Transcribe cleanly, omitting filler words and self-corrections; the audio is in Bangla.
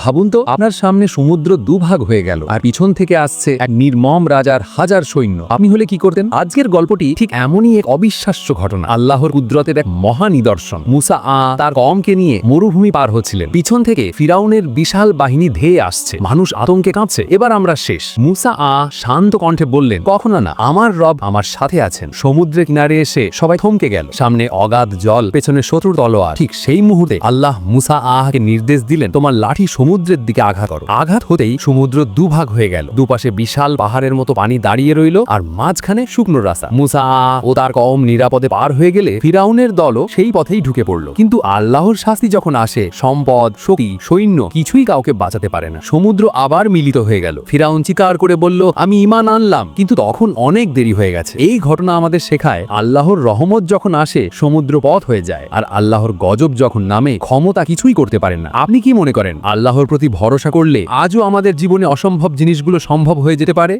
ভাবুন তো, আপনার সামনে সমুদ্র দুভাগ হয়ে গেল আর পিছন থেকে আসছে এক নির্মম রাজার হাজার সৈন্য। আপনি হলে কি করতেন? আজকের গল্পটি ঠিক এমনই এক অবিশ্বাস্য ঘটনা, আল্লাহর কুদরতের এক মহা নিদর্শন। মুসা তার কওমকে নিয়ে মরুভূমি পার হচ্ছিলেন। পিছন থেকে ফিরাউনের বিশাল বাহিনী ধেয়ে আসছে, মানুষ আতঙ্কে কাঁপছে, এবার আমরা শেষ। মুসা শান্ত কণ্ঠে বললেন, কখনো না, আমার রব আমার সাথে আছেন। সমুদ্রের কিনারে এসে সবাই থমকে গেল। সামনে অগাধ জল, পেছনে শত্রুর তলোয়ার। ঠিক সেই মুহূর্তে আল্লাহ মুসা কে নির্দেশ দিলেন, তোমার লাঠি সমুদ্রের দিকে আঘাত করো। আঘাত হতেই সমুদ্র দুভাগ হয়ে গেল। দুপাশে বিশাল পাহাড়ের মতো পানি দাঁড়িয়ে রইল আর মাঝখানে শুকনো রাস্তা। মুসা ও তার কওম নিরাপদে পার হয়ে গেলে ফিরাউনের দলও সেই পথেই ঢুকে পড়ল। কিন্তু আল্লাহর শাস্তি যখন আসে, সম্পদ, শক্তি, সৈন্য কিছুই কাউকে বাঁচাতে পারে না। সমুদ্র আবার মিলিত হয়ে গেল। ফিরাউন চিৎকার করে বলল, আমি ঈমান আনলাম, কিন্তু তখন অনেক দেরি হয়ে গেছে। এই ঘটনা আমাদের শেখায়, আল্লাহর রহমত যখন আসে সমুদ্র পথ হয়ে যায়, আর আল্লাহর গজব যখন নামে ক্ষমতা কিছুই করতে পারেন না। আপনি কি মনে করেন আল্লাহর প্রতি ভরসা করলে আজও আমাদের জীবনে অসম্ভব জিনিসগুলো সম্ভব হয়ে যেতে পারে?